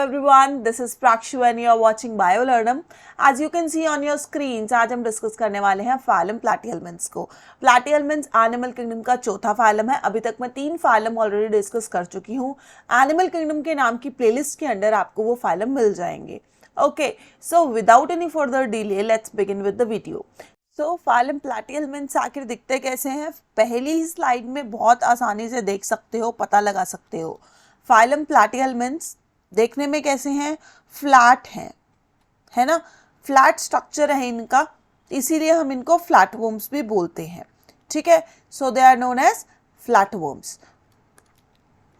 everyone, this is Prakshu and you are watching BioLearnum. As you can see on your screens, आज हम discuss करने वाले हैं phylum प्लैटिहेल्मिन्थ्स को। प्लैटिहेल्मिन्थ्स एनिमल किंगडम का चौथा फाइलम है। अभी तक मैं 3 फाइलम ऑलरेडी डिस्कस कर चुकी हूँ। एनिमल किंगडम के नाम की प्लेलिस्ट के अंदर आपको वो फाइलम मिल जाएंगे। Okay, so without any further delay let's begin with the video. So phylum platyhelminths आखिर दिखते कैसे हैं? पहली ही स्लाइड में बहुत आसानी से देख सकते हो, पता लगा सकते हो। फाइलम प्लैटिहेल्मिन्थ्स देखने में कैसे हैं? फ्लैट हैं, है ना? फ्लैट स्ट्रक्चर है इनका, इसीलिए हम इनको फ्लैटवर्म्स भी बोलते हैं। ठीक है, so they are known as flatworms.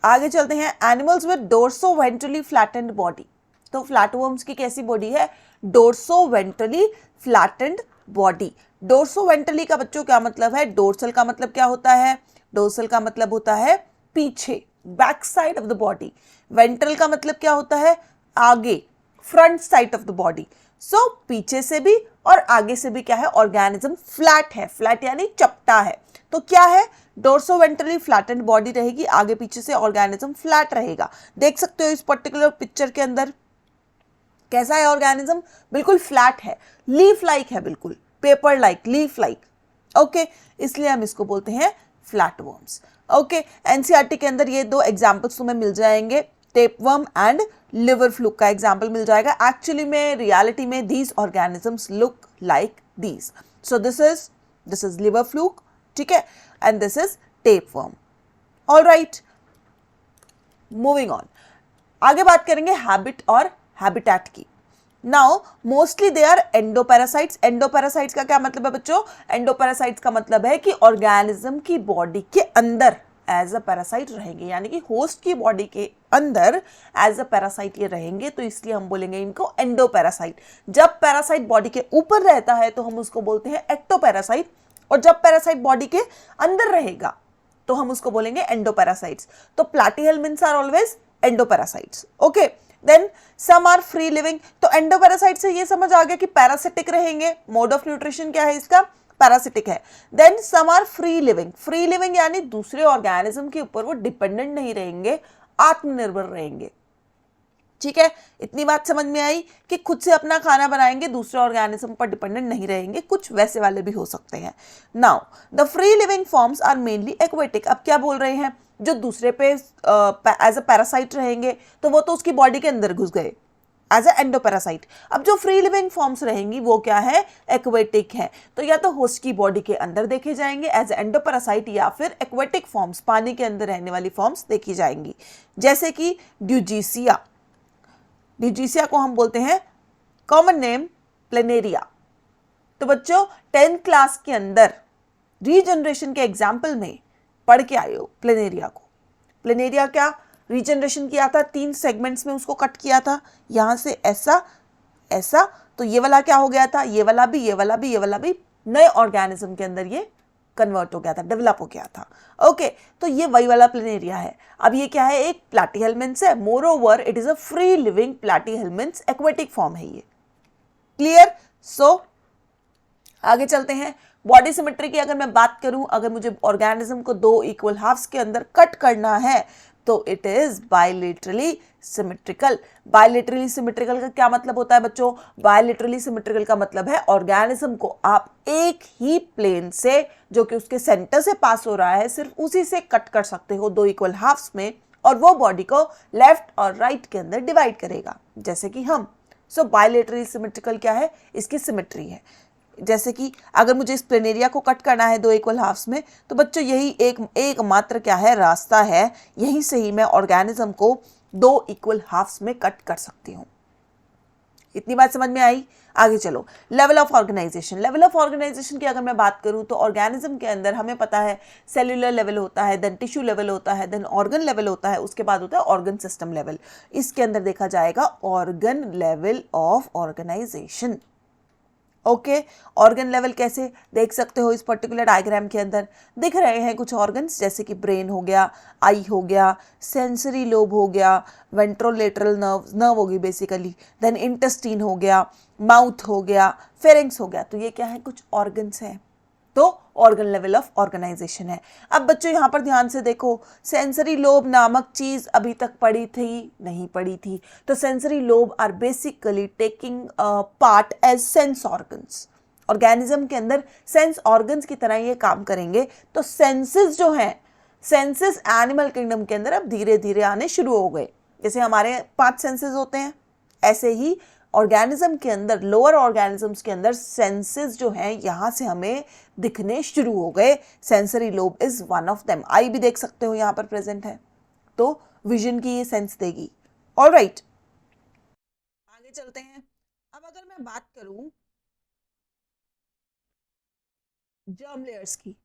आगे चलते हैं। Animals with dorsoventrally flattened body. तो फ्लैटवर्म्स की कैसी बॉडी है? डोर्सोवेंट्रली फ्लैटेंड बॉडी। डोर्सोवेंट्रली का बच्चों क्या मतलब है? डोर्सल का मतलब क्या होता है? डोर्सल का मतलब होता है पीछे, back side of the body. Ventral का मतलब क्या होता है? आगे, front side of the body. So पीछे से भी और आगे से भी क्या है? ऑर्गेनिज्म फ्लैट है। फ्लैट यानी चपटा है। तो क्या है? डोर्सोवेंट्रली फ्लैटेंड बॉडी रहेगी, आगे पीछे से ऑर्गेनिज्म फ्लैट रहेगा। देख सकते हो इस पर्टिकुलर पिक्चर के अंदर कैसा है ऑर्गेनिज्म? बिल्कुल फ्लैट है, लीफ लाइक है, बिल्कुल paper like, leaf like. Okay, इसलिए हम इसको बोलते हैं फ्लैटवर्म्स। ओके, एनसीईआरटी के अंदर ये 2 एग्जांपल्स तुम्हें मिल जाएंगे, टेपवर्म एंड लिवर फ्लूक का एग्जांपल मिल जाएगा। एक्चुअली में रियलिटी में these organisms look like these. So this is liver fluke, ठीक है, and this is tapeworm. Alright, moving on. आगे बात करेंगे हैबिट और हैबिटेट की। Now mostly they are endoparasites. Endoparasites का क्या मतलब है बच्चों? एंडोपैरासाइट्स का मतलब है कि ऑर्गेनिज्म की बॉडी के अंदर एज अ पैरासाइट रहेंगे, यानी कि होस्ट की बॉडी के अंदर एज अ पैरासाइट ये रहेंगे, तो इसलिए हम बोलेंगे इनको एंडोपैरासाइट। जब पैरासाइट बॉडी के ऊपर रहता है तो हम उसको बोलते हैं एक्टोपैरासाइट, और जब पैरासाइट बॉडी के अंदर रहेगा तो हम उसको बोलेंगे एंडोपैरासाइट्स। तो platyhelminths are always endoparasites. Okay, then some are free living. तो एंडोपैरासाइट से ये समझ आ गया कि पैरासिटिक रहेंगे। मोड ऑफ न्यूट्रिशन क्या है इसका? पैरासिटिक है। Then some are free living. Free living यानी दूसरे ऑर्गेनिज्म के ऊपर वो डिपेंडेंट नहीं रहेंगे, आत्मनिर्भर रहेंगे। ठीक है, इतनी बात समझ में आई कि खुद से अपना खाना बनाएंगे, दूसरे ऑर्गेनिज्म पर डिपेंडेंट नहीं रहेंगे। कुछ वैसे वाले भी हो सकते हैं। Now the free living forms are mainly aquatic. अब क्या बोल रहे हैं? जो दूसरे पे एज अ पैरासाइट रहेंगे तो वो तो उसकी बॉडी के अंदर घुस गए एज अ एंडोपैरासाइट। अब जो फ्री लिविंग फॉर्म्स रहेंगी वो क्या है? एक्वेटिक है। तो या तो होस्ट की बॉडी के अंदर देखे जाएंगे एज एंडोपैरासाइट, या फिर एक्वेटिक फॉर्म्स, पानी के अंदर रहने वाली फॉर्म्स देखी जाएंगी, जैसे कि ड्यूजीसिया। ड्यूजीसिया को हम बोलते हैं कॉमन नेम प्लेनेरिया। तो बच्चों 10th क्लास के अंदर रीजनरेशन के एग्जाम्पल में पढ़ के आए हो प्लेनेरिया को। प्लेनेरिया क्या रीजनरेशन किया था? 3 सेगमेंट्स में उसको कट किया था, यहां से ऐसा ऐसा। तो ये वाला क्या हो गया था? ये वाला भी, ये वाला भी, ये वाला भी नए ऑर्गेनिज्म के अंदर ये कन्वर्ट हो गया था, डेवलप हो गया था। ओके, तो ये वही वाला प्लेनेरिया है। अब ये क्या है? एक प्लैटिहेल्मिन्थ्स है। Moreover it is a free living platyhelminths, aquatic form है ये। क्लियर? सो आगे चलते हैं। बॉडी सिमेट्री की अगर मैं बात करूं, अगर मुझे ऑर्गेनिज्म को 2 इक्वल हाफ्स के अंदर कट करना है तो it is bilaterally symmetrical. Bilaterally symmetrical का क्या मतलब होता है बच्चों? बायलेटरली सिमेट्रिकल का मतलब है ऑर्गेनिज्म को आप एक ही प्लेन से, जो कि उसके सेंटर से पास हो रहा है, सिर्फ उसी से कट कर सकते हो 2 इक्वल हाफ्स में, और वो बॉडी को लेफ्ट और राइट के अंदर डिवाइड करेगा, जैसे कि हम। सो बायलेटरली सिमेट्रिकल क्या है? इसकी सिमेट्री है। जैसे कि अगर मुझे इस प्लेनेरिया को कट करना है 2 इक्वल हाफ्स में, तो बच्चों यही एक मात्र क्या है? रास्ता है। यहीं से ही मैं ऑर्गेनिज्म को 2 इक्वल हाफ्स में कट कर सकती हूँ। इतनी बात समझ में आई? आगे चलो। Level of organisation. Level of organisation की अगर मैं बात करूं तो ऑर्गेनिज्म के अंदर हमें पता है सेल्यूलर लेवल होता है, देन टिश्यू लेवल होता है, देन ऑर्गन लेवल होता है, उसके बाद होता है ऑर्गन सिस्टम लेवल। इसके अंदर देखा जाएगा organ level of organisation. Okay, organ level कैसे देख सकते हो? इस पर्टिकुलर डायग्राम के अंदर दिख रहे हैं कुछ ऑर्गन्स, जैसे कि ब्रेन हो गया, आई हो गया, सेंसरी लोब हो गया, वेंट्रोलेटरल नर्व होगी बेसिकली, देन इंटेस्टाइन हो गया, माउथ हो गया, फेरिंग्स हो गया। तो ये क्या है? कुछ ऑर्गन्स हैं। तो ऑर्गन लेवल ऑफ ऑर्गेनाइजेशन है। अब बच्चों यहाँ पर ध्यान से देखो, सेंसरी लोब नामक चीज अभी तक पढ़ी थी नहीं पढ़ी थी? तो sensory lobe are basically taking part as sense organs. Organism के अंदर सेंस ऑर्गन्स की तरह ये काम करेंगे। तो सेंसेस जो हैं, सेंसेस एनिमल किंगडम के अंदर अब धीरे धीरे आने शुरू हो गए। जैसे हमारे 5 सेंसेस होते हैं, ऐसे ही ऑर्गेनिज्म के अंदर, लोअर ऑर्गेनिजम्स के अंदर सेंसेस जो हैं यहाँ से हमें दिखने शुरू हो गए। Sensory lobe is one of them. Eye भी देख सकते हो यहाँ पर प्रेजेंट है, तो विजन की ये सेंस देगी। ऑलराइट, आगे चलते हैं। अब अगर मैं बात करूं जर्म लेयर्स की,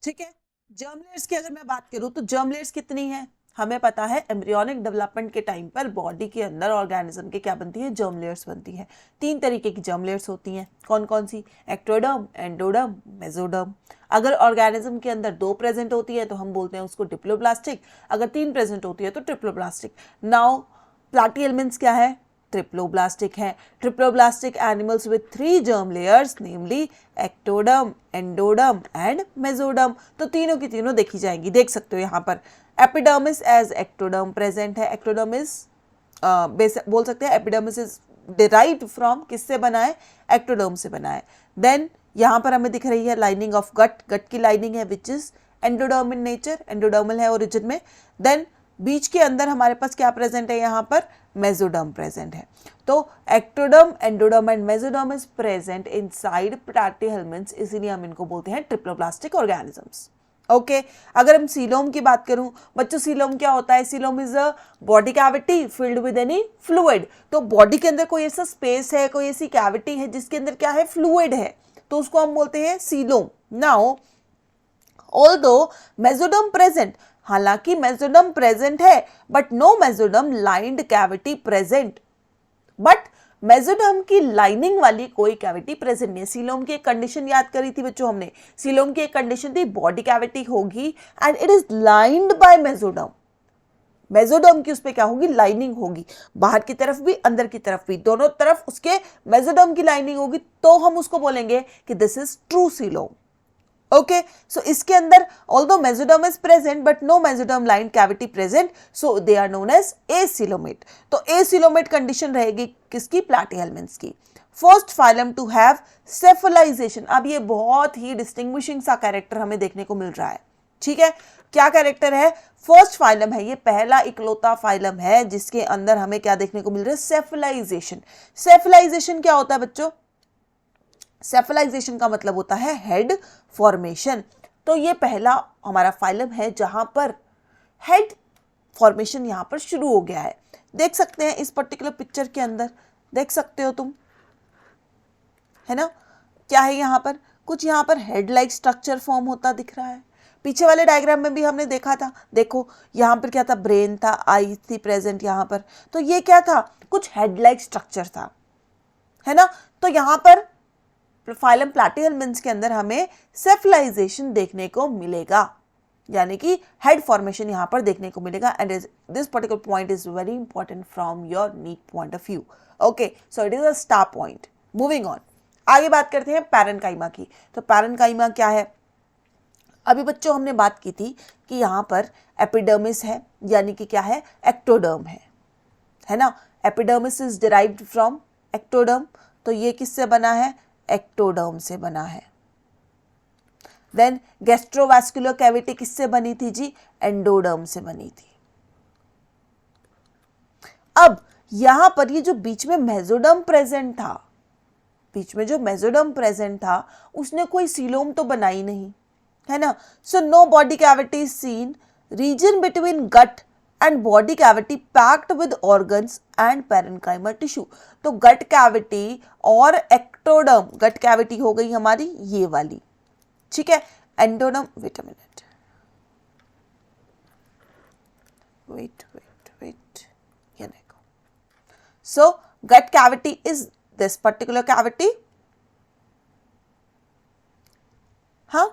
ठीक है, जर्म लेयर्स की अगर मैं बात करूं तो जर्म लेयर्स कितनी है? हमें पता है एम्ब्रियोनिक डेवलपमेंट के टाइम पर बॉडी के अंदर ऑर्गेनिज्म के क्या बनती है? जर्म लेयर्स बनती है। 3 तरीके की जर्म लेयर्स होती हैं। कौन कौन सी? Ectoderm, endoderm, mesoderm. अगर ऑर्गेनिज्म के अंदर 2 प्रेजेंट होती है तो हम बोलते हैं उसको डिप्लोब्लास्टिक, अगर 3 प्रेजेंट होती है तो ट्रिप्लोब्लास्टिक। नाउ प्लाटीहेल्मिन्थ्स क्या है? ट्रिप्लोब्लास्टिक है। Triploblastic animals with 3 germ layers namely ectoderm, endoderm and mesoderm. तो तीनों की तीनों देखी जाएंगी, देख सकते हो यहाँ पर। एपिडर्मिस एज एक्टोडर्म प्रेजेंट है। एक्टोडर्मिस बोल सकते हैं एपिडर्मिस इज डिराइव्ड फ्रॉम, किससे बना है? एक्टोडर्म से बना है। देन यहाँ पर हमें दिख रही है लाइनिंग ऑफ गट, गट की लाइनिंग है which is endoderm in nature, endodermal है ओरिजिन में। देन बीच के अंदर हमारे पास क्या प्रेजेंट है? यहाँ पर मेसोडर्म प्रेजेंट है। तो ectoderm, endoderm and mesoderm is present inside platyhelminths, इसीलिए हम इनको बोलते हैं ट्रिप्लोब्लास्टिक ऑर्गेनिजम्स। ओके, अगर हम सीलोम की बात करूं बच्चों, सीलोम क्या होता है? Coelom is a body cavity filled with any fluid. तो बॉडी के अंदर कोई ऐसा स्पेस है, कोई ऐसी कैविटी है जिसके अंदर क्या है? फ्लूइड है, तो उसको हम बोलते हैं coelom. Now although mesoderm present, हालांकि मेसोडर्म प्रेजेंट है but no mesoderm lined cavity present, but mesoderm की लाइनिंग वाली कोई कैविटी प्रेजेंट नहीं है। सीलोम की एक कंडीशन याद करी थी बच्चों हमने, सीलोम की एक कंडीशन थी बॉडी कैविटी होगी and it is lined by mesoderm. Mesoderm की उस पे क्या होगी? लाइनिंग होगी, बाहर की तरफ भी अंदर की तरफ भी, दोनों तरफ उसके मेसोडर्म की लाइनिंग होगी, तो हम उसको बोलेंगे कि this is true coelom. Okay, so इसके अंदर although mesoderm is present but no mesoderm lined cavity present, so they are known as acoelomate। तो acoelomate कंडीशन रहेगी किसकी? प्लैटिहेल्मिन्थ्स की। First phylum to have cephalization. अब ये बहुत ही डिस्टिंग्विशिंग सा कैरेक्टर हमें देखने को मिल रहा है, ठीक है। क्या कैरेक्टर है? फर्स्ट फाइलम है, ये पहला इकलौता फाइलम है जिसके अंदर हमें क्या देखने को मिल रहा है? सेफलाइजेशन। सेफलाइजेशन क्या होता है बच्चों? सेफलाइजेशन का मतलब होता है हेड फॉर्मेशन। तो ये पहला हमारा फाइलम है जहां पर हेड फॉर्मेशन यहां पर शुरू हो गया है। देख सकते हैं इस पर्टिकुलर पिक्चर के अंदर, देख सकते हो तुम, है ना? क्या है यहाँ पर? कुछ यहाँ पर हेड लाइक स्ट्रक्चर फॉर्म होता दिख रहा है। पीछे वाले डायग्राम में भी हमने देखा था, देखो यहाँ पर क्या था? ब्रेन था, आई थी प्रेजेंट यहाँ पर। तो ये क्या था? कुछ हेड लाइक स्ट्रक्चर था, है ना? तो यहाँ पर फाइलम प्लैटिहेल्मिन्थ्स के अंदर हमें सेफलाइजेशन देखने को मिलेगा, यानी कि हेड फॉर्मेशन यहां पर देखने को मिलेगा। And this particular point is very important from your NEET point of view. Okay, so it is a star point. Moving on, आगे बात करते हैं पैरेन्काइमा की। तो पैरेन्काइमा क्या है? अभी बच्चों हमने बात की थी कि यहां पर एपिडर्मिस है, यानी कि क्या है? एक्टोडर्म है ना? Epidermis is derived from ectoderm, तो ये किससे बना है? एक्टोडर्म से बना है। देन गैस्ट्रोवास्कुलर कैविटी किससे बनी थी जी? एंडोडर्म से बनी थी। अब यहां पर ये जो बीच में मेसोडर्म प्रेजेंट था, बीच में जो मेसोडर्म प्रेजेंट था उसने कोई सीलोम तो बनाई नहीं, है ना? So no body cavity seen, region between gut and body cavity packed with organs and parenchyma tissue. तो गट कैविटी और एक्टोडर्म, गट कैविटी हो गई हमारी ये वाली, ठीक है। Endoderm, wait a minute, wait, ये देखो। So gut cavity is this particular cavity, हाँ,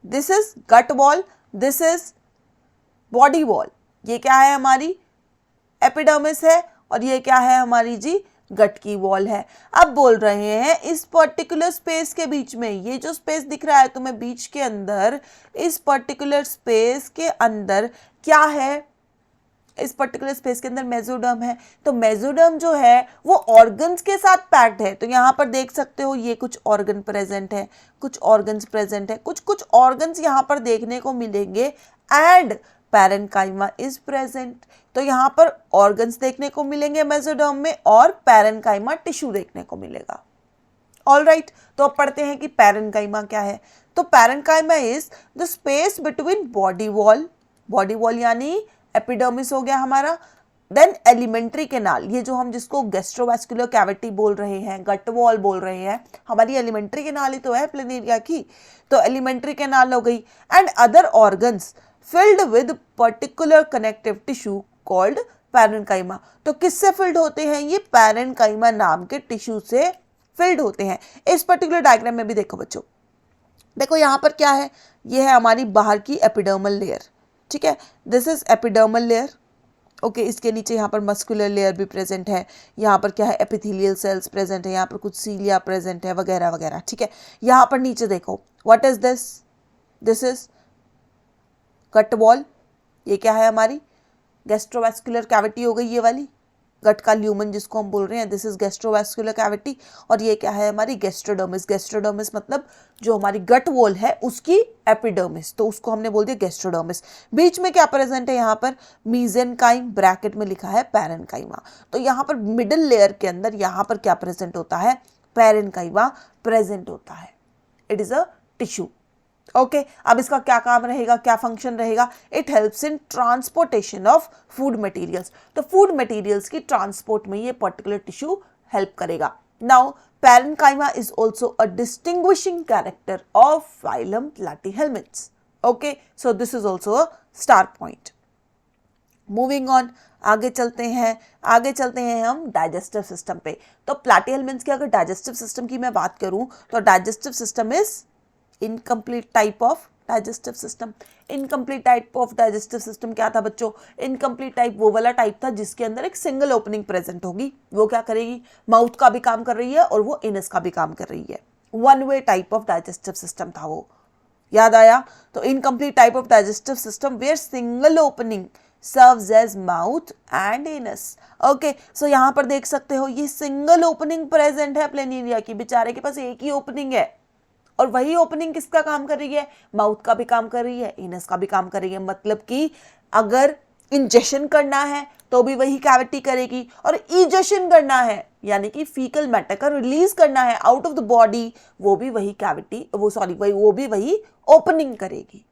this is gut wall, this is body wall. ये क्या है हमारी? एपिडर्मिस है, और ये क्या है हमारी जी? गट की वॉल है। अब बोल रहे हैं इस पर्टिकुलर स्पेस के बीच में, ये जो स्पेस दिख रहा है तुम्हें बीच के अंदर, इस पर्टिकुलर स्पेस के अंदर क्या है, इस पर्टिकुलर स्पेस के अंदर मेसोडर्म है। तो मेसोडर्म जो है वो ऑर्गन्स के साथ पैक्ड है। तो यहाँ पर देख सकते हो ये कुछ ऑर्गन प्रेजेंट है, कुछ ऑर्गन्स प्रेजेंट है, कुछ कुछ ऑर्गन्स यहाँ पर देखने को मिलेंगे एंड पैरेन्काइमा इज प्रेजेंट। तो यहाँ पर ऑर्गन्स देखने को मिलेंगे मेसोडर्म में और पैरेन्काइमा टिश्यू देखने को मिलेगा। ऑल राइट, तो अब पढ़ते हैं कि पैरेन्काइमा क्या है। तो parenchyma is the space between body wall, body wall यानी एपिडर्मिस हो गया हमारा, देन एलिमेंट्री कैनाल, ये जो हम जिसको गैस्ट्रोवास्कुलर कैविटी बोल रहे हैं, गट वॉल बोल रहे हैं, हमारी एलिमेंट्री कैनाल ही तो है प्लेनेरिया की, तो एलिमेंट्री कैनाल हो गई, and other organs filled with particular connective tissue called parenchyma. तो किससे फिल्ड होते हैं ये, पैरेन्काइमा नाम के टिश्यू से फिल्ड होते हैं। इस पर्टिकुलर डायग्राम में भी देखो बच्चों, देखो यहाँ पर क्या है, ये है हमारी बाहर की एपिडर्मल लेयर, ठीक है, this is epidermal layer. Okay, इसके नीचे यहाँ पर मस्कुलर लेयर भी प्रेजेंट है, यहाँ पर क्या है एपिथेलियल सेल्स प्रेजेंट है, यहाँ पर कुछ सीलिया प्रेजेंट है वगैरह वगैरह, ठीक है। यहाँ पर नीचे देखो what is this, this is gut wall, ये क्या है हमारी गैस्ट्रोवास्कुलर कैविटी हो गई ये वाली, गट का ल्यूमन जिसको हम बोल रहे हैं, दिस इज गैस्ट्रोवास्कुलर कैविटी, और ये क्या है हमारी गैस्ट्रोडर्मिस, गैस्ट्रोडर्मिस मतलब जो हमारी गट वॉल है उसकी एपिडर्मिस, तो उसको हमने बोल दिया गैस्ट्रोडर्मिस। बीच में क्या प्रेजेंट है यहाँ पर, मीजेनकाइम, ब्रैकेट में लिखा है पैरेन्काइमा। तो यहाँ पर मिडिल लेयर के अंदर यहाँ पर क्या प्रेजेंट होता है, पैरेन्काइमा प्रेजेंट होता है, it is a tissue. Okay, अब इसका क्या काम रहेगा, क्या फंक्शन रहेगा, it helps in transportation of food materials. तो फूड मटेरियल्स की ट्रांसपोर्ट में ये पर्टिकुलर टिश्यू हेल्प करेगा। Now parenchyma is also a distinguishing character of phylum platyhelminths. Okay, so this is also a star point. Moving on, आगे चलते हैं हम digestive system पे। तो प्लैटीहेल्मिन्थ्स के अगर डाइजेस्टिव सिस्टम की मैं बात करूं तो digestive system is incomplete type of digestive system. Incomplete type of digestive system क्या था बच्चों, इनकम्प्लीट टाइप वो वाला टाइप था जिसके अंदर एक सिंगल ओपनिंग प्रेजेंट होगी, वो क्या करेगी, माउथ का भी काम कर रही है और वो इनस का भी काम कर रही है। One way type of digestive system था वो, याद आया। तो incomplete type of digestive system where single opening serves as mouth and anus. Okay, so यहाँ पर देख सकते हो ये सिंगल ओपनिंग प्रेजेंट है प्लेनेरिया की, बेचारे के पास एक ही ओपनिंग है और वही ओपनिंग किसका काम कर रही है, माउथ का भी काम कर रही है, एनस का भी काम कर रही है। मतलब कि अगर इंजेक्शन करना है तो भी वही कैविटी करेगी और इजेक्शन करना है यानी कि फीकल मैटर का रिलीज करना है आउट ऑफ द बॉडी, वो भी वही कैविटी, वो भी वही ओपनिंग करेगी।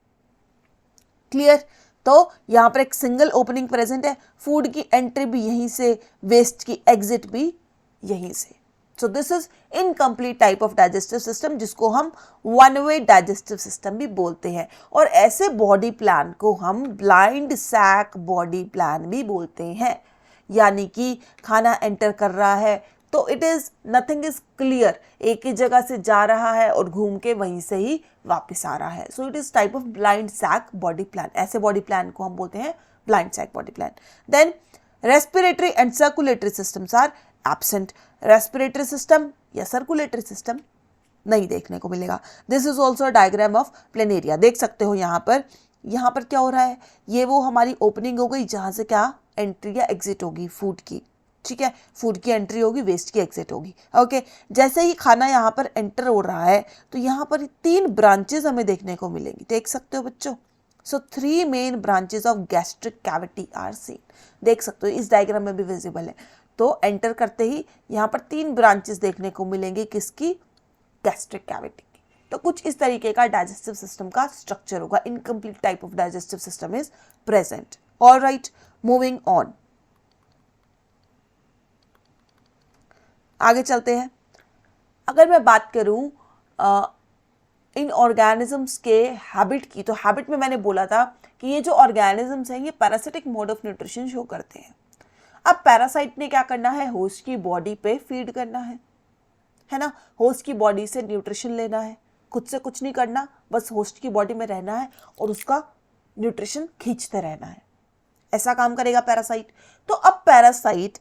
क्लियर। तो यहाँ पर एक सिंगल ओपनिंग प्रेजेंट है, फूड की एंट्री भी यहीं से, वेस्ट की एग्जिट भी यहीं से। सो this is incomplete type of digestive system जिसको हम वन वे डाइजेस्टिव सिस्टम भी बोलते हैं। और ऐसे बॉडी प्लान को हम ब्लाइंड सैक बॉडी प्लान भी बोलते हैं, यानी कि खाना एंटर कर रहा है तो it is nothing is clear, एक ही जगह से जा रहा है और घूम के वहीं से ही वापस आ रहा है। So it is type of blind sac body plan, ऐसे बॉडी प्लान को हम बोलते हैं blind sac body plan. Then respiratory and circulatory systems are absent. Respiratory system या सर्कुलेटरी सिस्टम नहीं देखने को मिलेगा। This is also diagram of planaria, देख सकते हो यहाँ पर क्या हो रहा है, ये वो हमारी ओपनिंग हो गई जहाँ से क्या एंट्री या एग्जिट होगी फूड की, ठीक है, फूड की एंट्री होगी, वेस्ट की एग्जिट होगी। ओके, जैसे ही खाना यहाँ पर एंटर हो रहा है तो यहाँ पर 3 ब्रांचेस हमें देखने को मिलेंगी, देख सकते हो बच्चों। So 3 main branches of gastric cavity are seen, देख सकते हो इस डायग्राम में भी विजिबल है। तो एंटर करते ही यहाँ पर 3 ब्रांचेस देखने को मिलेंगे, किसकी, गैस्ट्रिक कैविटी की। तो कुछ इस तरीके का डाइजेस्टिव सिस्टम का स्ट्रक्चर होगा। Incomplete type of digestive system is present. All right, moving on, आगे चलते हैं। अगर मैं बात करूं इन ऑर्गेनिजम्स के हैबिट की, तो हैबिट में मैंने बोला था कि ये जो ऑर्गेनिजम्स हैं ये parasitic mode of nutrition show करते हैं। अब पैरासाइट ने क्या करना है, होस्ट की बॉडी पे फीड करना है ना, होस्ट की बॉडी से न्यूट्रिशन लेना है, खुद से कुछ नहीं करना, बस होस्ट की बॉडी में रहना है और उसका न्यूट्रिशन खींचते रहना है, ऐसा काम करेगा पैरासाइट। तो अब पैरासाइट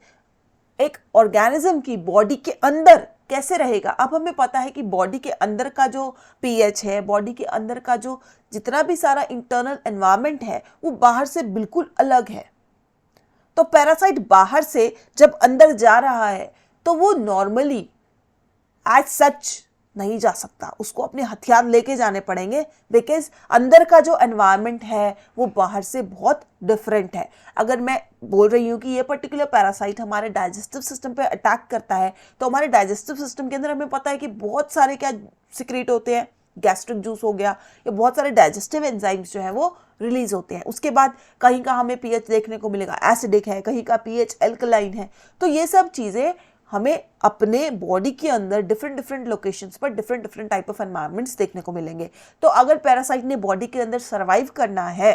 एक ऑर्गेनिज्म की बॉडी के अंदर कैसे रहेगा। अब हमें पता है कि बॉडी के अंदर का जो पीएच है, बॉडी के अंदर का जो जितना भी सारा इंटरनल एनवायरनमेंट है वो बाहर से बिल्कुल अलग है। तो पैरासाइट बाहर से जब अंदर जा रहा है तो वो नॉर्मली एज सच नहीं जा सकता, उसको अपने हथियार लेके जाने पड़ेंगे, बिकॉज अंदर का जो एनवायरनमेंट है वो बाहर से बहुत डिफरेंट है। अगर मैं बोल रही हूँ कि ये पर्टिकुलर पैरासाइट हमारे डाइजेस्टिव सिस्टम पे अटैक करता है, तो हमारे डाइजेस्टिव सिस्टम के अंदर हमें पता है कि बहुत सारे क्या सिक्रीट होते हैं, गैस्ट्रिक जूस हो गया, या बहुत सारे डाइजेस्टिव एंजाइम्स जो है वो रिलीज होते हैं। उसके बाद कहीं का हमें पीएच देखने को मिलेगा एसिडिक है, कहीं का पीएच एल्कलाइन है। तो ये सब चीज़ें हमें अपने बॉडी के अंदर डिफरेंट डिफरेंट लोकेशंस पर different different type of environments देखने को मिलेंगे। तो अगर पैरासाइट ने बॉडी के अंदर सर्वाइव करना है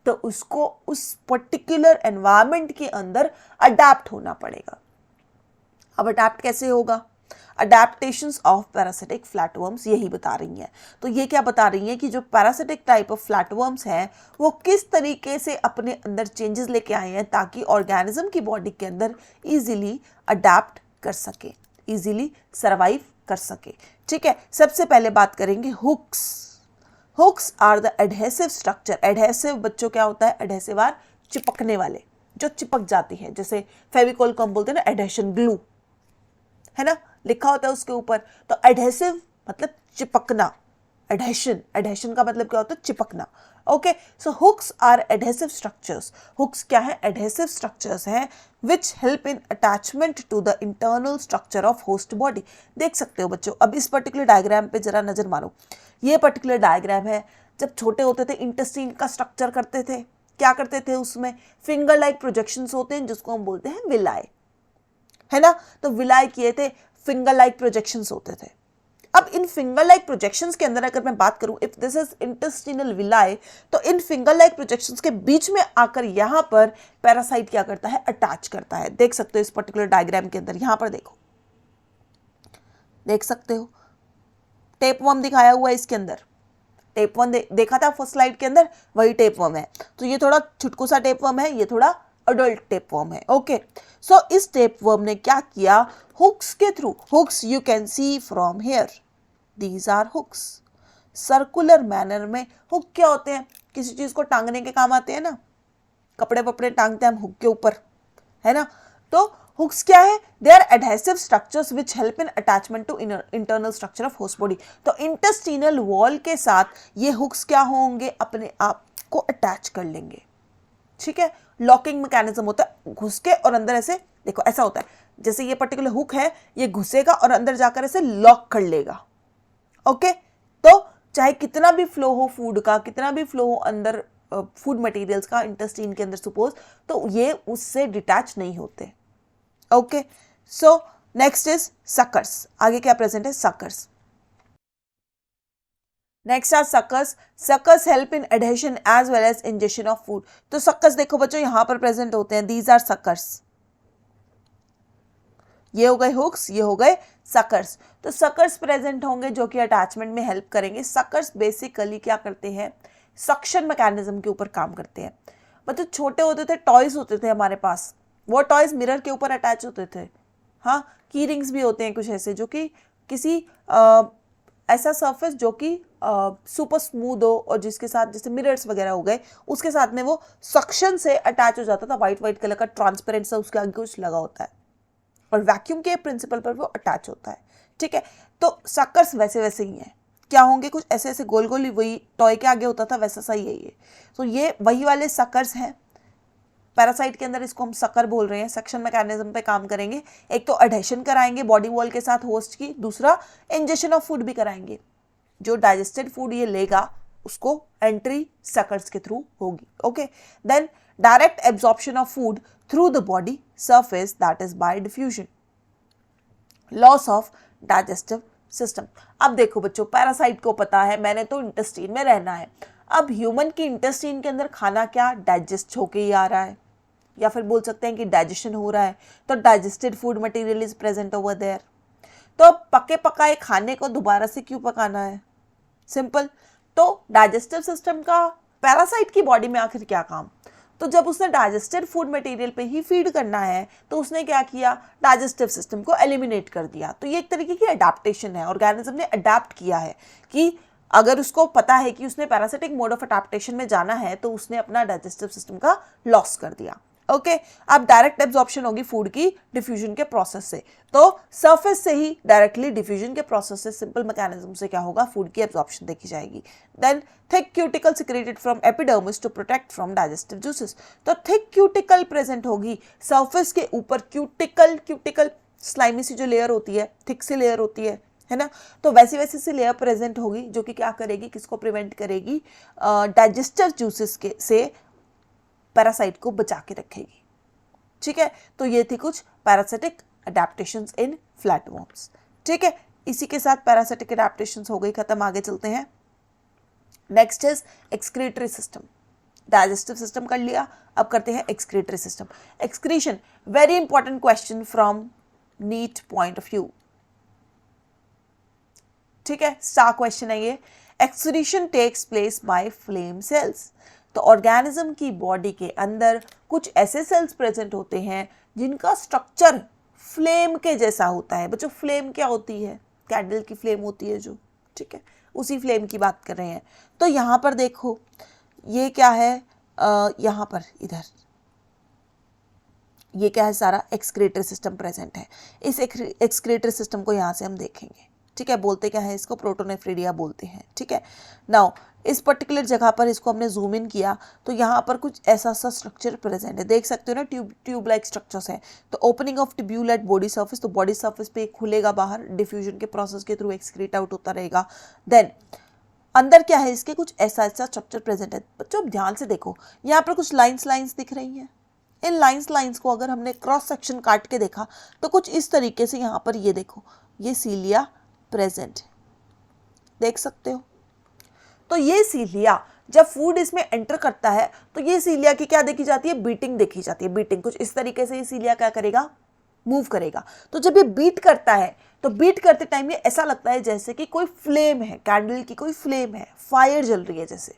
तो उसको उस पर्टिकुलर एनवायरनमेंट के अंदर अडेप्ट होना पड़ेगा। अब अडेप्ट कैसे होगा? अडेप्टेशंस ऑफ पैरासिटिक फ्लैटवर्म्स यही बता रही हैं। तो ये क्या बता रही हैं कि जो पैरासिटिक टाइप ऑफ फ्लैटवर्म्स हैं वो किस तरीके से अपने अंदर चेंजेस लेके आए हैं ताकि ऑर्गेनिज्म की बॉडी के अंदर इजीली अडेप्ट कर सके, इजीली सर्वाइव कर सके। ठीक है, सबसे पहले बात करेंगे hooks. Hooks are the adhesive structure. Adhesive बच्चों क्या होता है? एडहेसिव आर चिपकने वाले, जो चिपक जाती है, जैसे फेविकॉल को हम बोलते हैं ना एडहेशन ग्लू, है ना, लिखा होता है उसके ऊपर। तो एडहेसिव मतलब चिपकना, एडहेशन, एडहेशन का मतलब क्या होता है? चिपकना। Okay, so hooks are adhesive structures. Hooks क्या है? एडहेसिव स्ट्रक्चर्स हैं which help in attachment to the internal structure of host body. देख सकते हो बच्चों, अब इस पर्टिकुलर डायग्राम पे जरा नजर मारो। ये पर्टिकुलर डायग्राम है, जब छोटे होते थे इंटेस्टाइन का स्ट्रक्चर करते थे, क्या करते थे? उसमें फिंगर लाइक प्रोजेक्शंस होते हैं जिसको हम बोलते हैं विलाई, है ना। तो विलाई किए थे, फिंगर लाइक प्रोजेक्शंस होते थे। अब इन फिंगर लाइक प्रोजेक्शंस के अंदर अगर मैं बात करूं, if this is intestinal villi, तो इन फिंगर लाइक प्रोजेक्शंस के बीच में आकर यहां पर पैरासाइट क्या करता है? अटैच करता है। देख सकते हो इस पर्टिकुलर डायग्राम के अंदर, यहां पर देखो, देख सकते हो टेपवर्म दिखाया हुआ है इसके अंदर। टेपवर्म देखा था फर्स्ट स्लाइड के अंदर, वही टेपवर्म है। तो ये थोड़ा छुटकू सा टेपवर्म है, ये थोड़ा अडल्ट टेपवर्म है। ओके, सो इस टेपवर्म ने क्या किया? हुक्स के through, hooks you can see from here, these are hooks. Circular manner में हुक क्या होते हैं? किसी चीज को टांगने के काम आते हैं ना, कपड़े वपड़े टांगते हैं हम हुक के ऊपर, है ना। तो हुक्स क्या है? They are adhesive structures which help in attachment to internal structure of host body. तो इंटेस्टिनल वॉल के साथ ये हुक्स क्या होंगे? अपने आप को अटैच कर लेंगे। ठीक है, लॉकिंग मैकेनिज्म होता है, घुस के और अंदर ऐसे, देखो ऐसा होता है, जैसे ये पर्टिकुलर हुक है, ये घुसेगा और अंदर जाकर ऐसे लॉक कर लेगा। ओके, तो चाहे कितना भी फ्लो हो फूड का, कितना भी फ्लो हो अंदर फूड मटेरियल्स का इंटेस्टाइन के अंदर सपोज, तो ये उससे डिटैच नहीं होते। Okay, so next is suckers. आगे क्या प्रेजेंट है? Suckers. Next are suckers. Suckers help in adhesion as well as ingestion of food. तो सकर्स देखो बच्चों यहां पर प्रेजेंट होते हैं, दीज आर सकर्स। ये हो गए हुक्स, ये हो गए सकर्स। तो सकर्स प्रेजेंट होंगे जो कि अटैचमेंट में हेल्प करेंगे। सकर्स बेसिकली क्या करते हैं? सक्शन मैकेनिज्म के ऊपर काम करते हैं। मतलब छोटे होते थे, टॉयज होते थे हमारे पास, वो टॉयज मिरर के ऊपर अटैच होते थे। हाँ, की रिंग्स भी होते हैं कुछ ऐसे, जो कि किसी ऐसा सरफेस जो कि सुपर स्मूथ हो और जिसके साथ जैसे मिरर्स वगैरह हो गए, उसके साथ में वो सक्शन से अटैच हो जाता था। वाइट वाइट कलर का ट्रांसपेरेंट सा उसके आगे कुछ लगा होता है और वैक्यूम के प्रिंसिपल पर वो अटैच होता है। ठीक है, तो सकर्स वैसे वैसे ही हैं। क्या होंगे? कुछ ऐसे ऐसे गोल गोल, वही टॉय के आगे होता था वैसा सा ही है ये। तो ये वही वाले सकर्स हैं। पैरासाइट के अंदर इसको हम सकर बोल रहे हैं। सक्शन मैकेनिज्म पे काम करेंगे। एक तो एडहेशन कराएंगे बॉडी वॉल के साथ होस्ट की, दूसरा इंजेशन ऑफ फूड भी कराएंगे। जो डाइजेस्टेड फूड ये लेगा उसको एंट्री सकर्स के थ्रू होगी। Okay, then direct absorption of food through the body surface, that is by diffusion. Loss of digestive system. अब देखो बच्चों, पैरासाइट को पता है मैंने तो इंटेस्टाइन में रहना है। अब ह्यूमन की इंटेस्टाइन के अंदर खाना क्या डाइजेस्ट होके ही आ रहा है, या फिर बोल सकते हैं कि डाइजेशन हो रहा है। तो digested food material is present over there. तो पके पकाए खाने को दोबारा से क्यों पकाना है? सिंपल। तो डाइजेस्टिव सिस्टम का पैरासाइट की बॉडी में आखिर क्या काम? तो जब उसने डाइजेस्टेड फूड मटेरियल पे ही फीड करना है तो उसने क्या किया, डाइजेस्टिव सिस्टम को एलिमिनेट कर दिया। तो ये एक तरीके की अडेप्टेशन है, ऑर्गेनिज्म ने अडेप्ट किया है कि अगर उसको पता है कि उसने पैरासिटिक मोड ऑफ अडेप्टेशन में जाना है तो उसने अपना डाइजेस्टिव सिस्टम का लॉस कर दिया। ओके, अब डायरेक्ट एब्जॉर्प्शन होगी फूड की डिफ्यूजन के प्रोसेस से, तो सरफेस से ही डायरेक्टली डिफ्यूजन के प्रोसेस से सिंपल मैकेनिज्म से क्या होगा, फूड की एब्जॉर्प्शन देखी जाएगी। Then thick cuticle secreted from epidermis to protect from digestive juices. तो थिक क्यूटिकल प्रेजेंट होगी सरफेस के ऊपर, क्यूटिकल स्लाइमी सी जो लेयर होती है, थिक सी लेयर होती है ना, तो वैसी सी लेयर प्रेजेंट होगी जो कि क्या करेगी, किसको प्रिवेंट करेगी, डाइजेस्टिव जूसेस के से पैरासाइट को बचा के रखेगी। ठीक है, तो ये थी कुछ पैरासिटिक अडेप्टेशंस इन फ्लैटवर्म्स। ठीक है, इसी के साथ पैरासिटिक अडेप्टेशंस हो गई खत्म, आगे चलते हैं। Next is excretory system. Digestive system कर लिया, अब करते हैं excretory system. Excretion, very important question from NEET point of view. ठीक है, स्टार क्वेश्चन है ये। Excretion takes place by flame cells. तो ऑर्गेनिज्म की बॉडी के अंदर कुछ ऐसे सेल्स प्रेजेंट होते हैं जिनका स्ट्रक्चर फ्लेम के जैसा होता है। बच्चों, फ्लेम क्या होती है, कैंडल की फ्लेम होती है जो, ठीक है, उसी फ्लेम की बात कर रहे हैं। तो यहाँ पर देखो ये क्या है, यहाँ पर इधर ये क्या है, सारा एक्सक्रीटरी सिस्टम प्रेजेंट है। इस एक्सक्रीटरी सिस्टम को यहाँ से हम देखेंगे। ठीक है, बोलते क्या है इसको, प्रोटोनेफ्रिडिया बोलते हैं। ठीक है, नाउ इस पर्टिकुलर जगह पर इसको हमने जूम इन किया तो यहाँ पर कुछ ऐसा सा स्ट्रक्चर प्रेजेंट है, देख सकते हो ना, ट्यूब लाइक स्ट्रक्चर्स है। तो opening of tubule at body surface, तो बॉडी सर्फेस पे खुलेगा बाहर, डिफ्यूजन के प्रोसेस के थ्रू एक्सक्रीट आउट होता रहेगा। देन अंदर क्या है इसके, कुछ ऐसा स्ट्रक्चर प्रेजेंट है। बच्चों ध्यान से देखो, यहाँ पर कुछ लाइन्स दिख रही हैं। इन लाइन्स को अगर हमने क्रॉस सेक्शन काट के देखा तो कुछ इस तरीके से यहाँ पर ये देखो, ये सीलिया प्रेजेंट है, देख सकते हो। तो ये सीलिया जब फूड इसमें एंटर करता है तो ये सीलिया की क्या देखी जाती है, बीटिंग देखी जाती है। बीटिंग कुछ इस तरीके से ये सीलिया क्या करेगा, मूव करेगा। तो जब ये बीट करता है तो बीट करते टाइम ये ऐसा लगता है जैसे कि कोई फ्लेम है, कैंडल की कोई फ्लेम है, फायर जल रही है जैसे।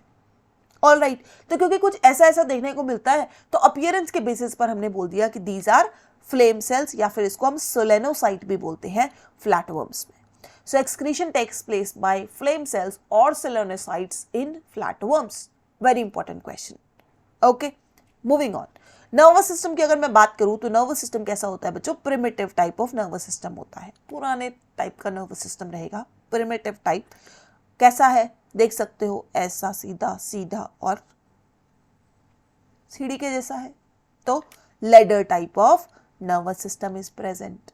ऑल राइट, तो क्योंकि कुछ ऐसा देखने को मिलता है तो अपीयरेंस के बेसिस पर हमने बोल दिया कि दीज आर फ्लेम सेल्स, या फिर इसको हम सोलेनोसाइट भी बोलते हैं फ्लैटवर्म्स में। So excretion takes place by flame cells or selenocytes in flatworms. Very important question. Okay, moving on. Nervous system की अगर मैं बात करूं तो नर्वस सिस्टम कैसा होता है बच्चों, primitive type of nervous system होता है। पुराने टाइप का नर्वस सिस्टम रहेगा, प्रिमिटिव टाइप। कैसा है देख सकते हो, ऐसा सीधा और सीढ़ी के जैसा है। तो ladder type of nervous system is present.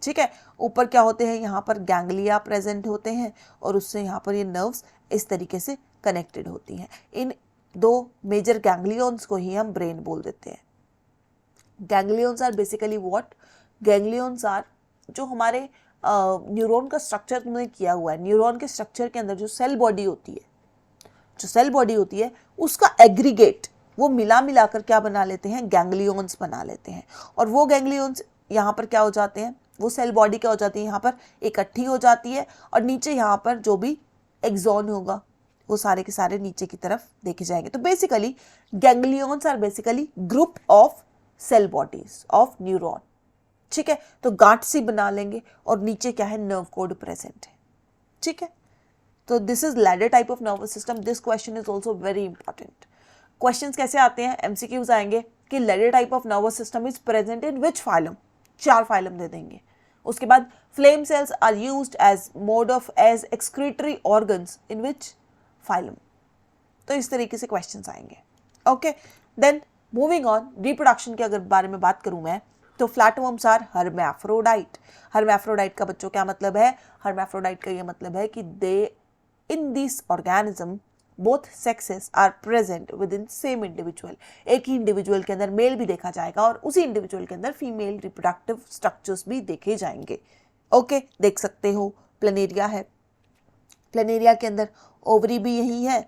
ठीक है, ऊपर क्या होते हैं, यहाँ पर गैंग्लिया प्रेजेंट होते हैं और उससे यहाँ पर ये नर्व्स इस तरीके से कनेक्टेड होती हैं। इन दो मेजर गैंग्लियंस को ही हम ब्रेन बोल देते हैं। Ganglions are basically what, ganglions are जो हमारे न्यूरॉन का स्ट्रक्चर तुमने किया हुआ है। न्यूरॉन के स्ट्रक्चर के अंदर जो सेल बॉडी होती है उसका एग्रीगेट वो मिला कर क्या बना लेते हैं, गैंग्लियंस बना लेते हैं। और वो गैंग्लियंस यहाँ पर क्या हो जाते हैं, वो सेल बॉडी क्या हो जाती है, यहाँ पर इकट्ठी हो जाती है और नीचे यहाँ पर जो भी एक्सॉन होगा वो सारे के सारे नीचे की तरफ देखे जाएंगे। तो basically ganglions are basically group of cell bodies of neuron. ठीक है, तो गांठ सी बना लेंगे और नीचे क्या है, नर्व कोड प्रेजेंट है। ठीक है, तो this is ladder type of nervous system. This question is also very important. Questions कैसे आते हैं, एमसीक्यूज आएंगे कि ladder type of nervous system is present in which phylum, 4 phylum दे देंगे। उसके बाद flame cells are used as mode of as excretory organs in which phylum. तो इस तरीके से क्वेश्चंस आएंगे। Okay, then moving on, reproduction के अगर बारे में बात करूं मैं तो फ्लैटवर्म्स आर हर्मैफ्रोडाइट। हर्मैफ्रोडाइट का बच्चों क्या मतलब है, हर्मैफ्रोडाइट का ये मतलब है कि they in this organism both sexes are present within same individual. एक ही इंडिविजुअल के अंदर मेल भी देखा जाएगा और उसी इंडिविजुअल के अंदर फीमेल रिप्रोडक्टिव स्ट्रक्चर्स भी देखे जाएंगे। ओके, देख सकते हो प्लेनेरिया है, प्लेनेरिया के अंदर ओवरी भी यही है,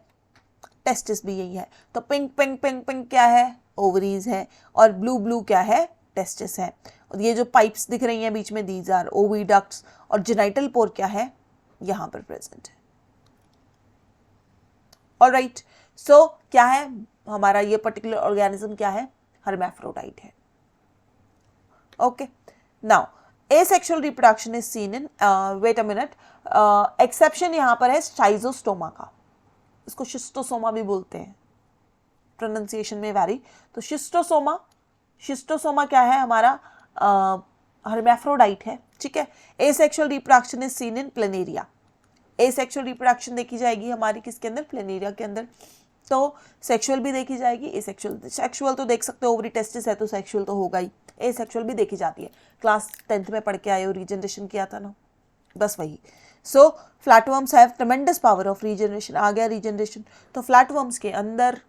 टेस्टिस भी यही है। तो पिंक पिंक पिंक पिंक क्या है, ओवरीज है, और ब्लू ब्लू क्या है, टेस्टिस है। और ये जो पाइप्स दिख रही हैं बीच में, दीज आर ओविडक्ट्स, और जेनाइटल पोर क्या है, यहां पर प्रेजेंट है। ऑलराइट, सो क्या है, हमारा ये पर्टिकुलर ऑर्गेनिज्म क्या है, हर्मैफ्रोडाइट है। Okay, now asexual reproduction is seen in, wait a minute, exception यहाँ पर है शाइजोस्टोमा का, इसको शिस्टोसोमा भी बोलते हैं, प्रोनाउंसिएशन में वैरी। तो शिस्टोसोमा क्या है हमारा, हर्मैफ्रोडाइट है, ठीक है। Asexual reproduction is seen in planaria, asexual reproduction देखी जाएगी हमारी किसके अंदर, प्लेनेरिया के अंदर। तो सेक्सुअल भी देखी जाएगी, एसेक्सुअल, सेक्सुअल तो देख सकते हो, ओवरी टेस्टिस है तो सेक्सुअल तो होगा ही, एसेक्सुअल भी देखी जाती है। क्लास 10th में पढ़ के आए हो, रीजनरेशन किया था ना, बस वही। So flatworms have tremendous power of regeneration, आ गया रीजनरेशन। तो फ्लैटवर्म्स के अंदर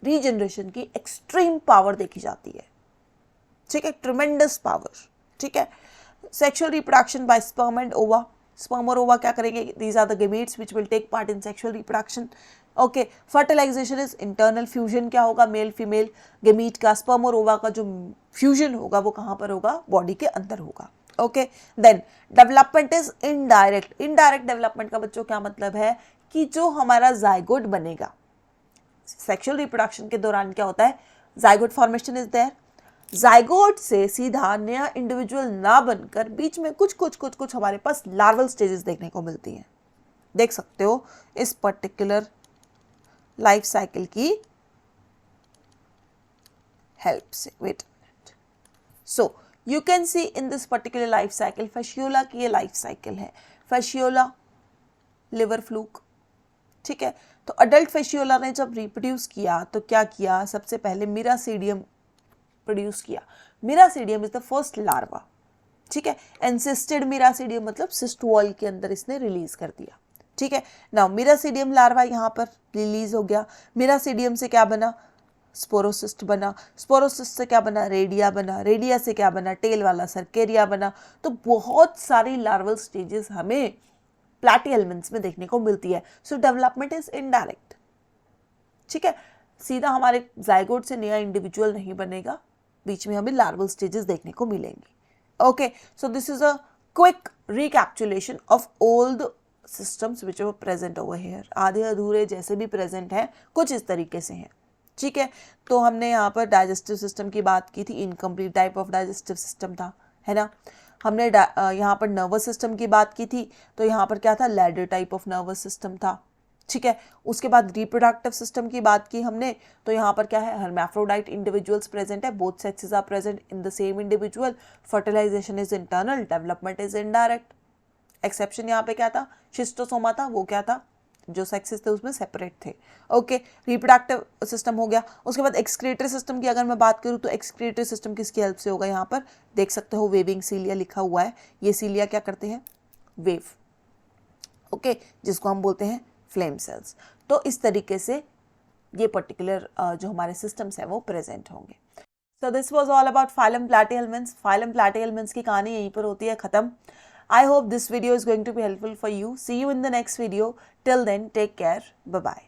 रीजनरेशन की एक्सट्रीम पावर देखी जाती है, ठीक है, ट्रेमेंडस पावर, ठीक है। Sexual reproduction by sperm and ova, sperm और ओवा क्या करेंगे, these are the gametes which will take part in sexual reproduction. Okay, fertilisation is internal, fusion क्या होगा, मेल फीमेल गेमीट का, स्पर्म और ओवा का जो फ्यूजन होगा वो कहाँ पर होगा, बॉडी के अंदर होगा। Okay, then development is indirect, indirect development का बच्चों क्या मतलब है कि जो हमारा जाइगोट बनेगा सेक्सुअल रिप्रोडक्शन के दौरान क्या होता है, zygote formation is there, zygote से सीधा नया इंडिविजुअल ना बनकर बीच में कुछ हमारे पास लार्वल स्टेजेस देखने को मिलती हैं, देख सकते हो इस पर्टिकुलर लाइफ साइकिल की हेल्प से। Wait minute, so you can see in this particular life cycle, Fasciola की ये लाइफ साइकिल है, फैसियोला, लिवर फ्लूक, ठीक है। तो अडल्ट फैसियोला ने जब रिप्रोड्यूस किया तो क्या किया, सबसे पहले मिरासीडियम प्रोड्यूस किया, मिरासीडियम इज द फर्स्ट लार्वा, ठीक है। एंसिस्टेड मिरासीडियम मतलब सिस्ट वॉल के अंदर इसने रिलीज कर दिया, ठीक है। नाउ मिरासीडियम लार्वा यहाँ पर रिलीज हो गया, मिरासीडियम से क्या बना, स्पोरोसिस्ट बना, स्पोरोसिस्ट से क्या बना, रेडिया बना, रेडिया से क्या बना, टेल वाला सर्केरिया बना। तो बहुत सारी लार्वल स्टेजेस हमें प्लैटिहेल्मिन्थ्स में देखने को मिलती है। सो डेवलपमेंट इज इनडायरेक्ट, ठीक है, सीधा हमारे जाइगोट से नया इंडिविजुअल नहीं बनेगा, बीच में हमें लार्वल स्टेजेस देखने को मिलेंगी। Okay, so this is a quick recapitulation of all the systems which are present over here, आधे अधूरे जैसे भी प्रेजेंट हैं कुछ इस तरीके से हैं, ठीक है। तो हमने यहाँ पर डाइजेस्टिव सिस्टम की बात की थी, incomplete type of digestive system था, है ना। हमने यहाँ पर नर्वस सिस्टम की बात की थी, तो यहाँ पर क्या था, ladder type of nervous system था, ठीक है। उसके बाद रिप्रोडक्टिव सिस्टम की बात की हमने, तो यहाँ पर क्या है, हर्मैफ्रोडाइट इंडिविजुअल्स प्रेजेंट है, both sexes are present in the same individual, fertilisation is internal, development is indirect. Exception यहाँ पे क्या था, शिस्टोसोमा था, वो क्या था, जो सेक्सेस थे उसमें सेपरेट थे। ओके, रिप्रोडक्टिव सिस्टम हो गया। उसके बाद एक्सक्रीटरी सिस्टम की अगर मैं बात करूँ तो एक्सक्रीटरी सिस्टम किसकी हेल्प से होगा, यहाँ पर देख सकते हो वेविंग सीलिया लिखा हुआ है, ये सीलिया क्या करते हैं, वेव, ओके, जिसको हम बोलते हैं फ्लेम सेल्स। तो इस तरीके से ये पर्टिकुलर जो हमारे सिस्टम्स हैं वो प्रेजेंट होंगे। So this was all about phylum platyhelminths. Phylum platyhelminths की कहानी यहीं पर होती है खत्म। I hope this video is going to be helpful for you. See you in the next video. Till then, take care. Bye-bye.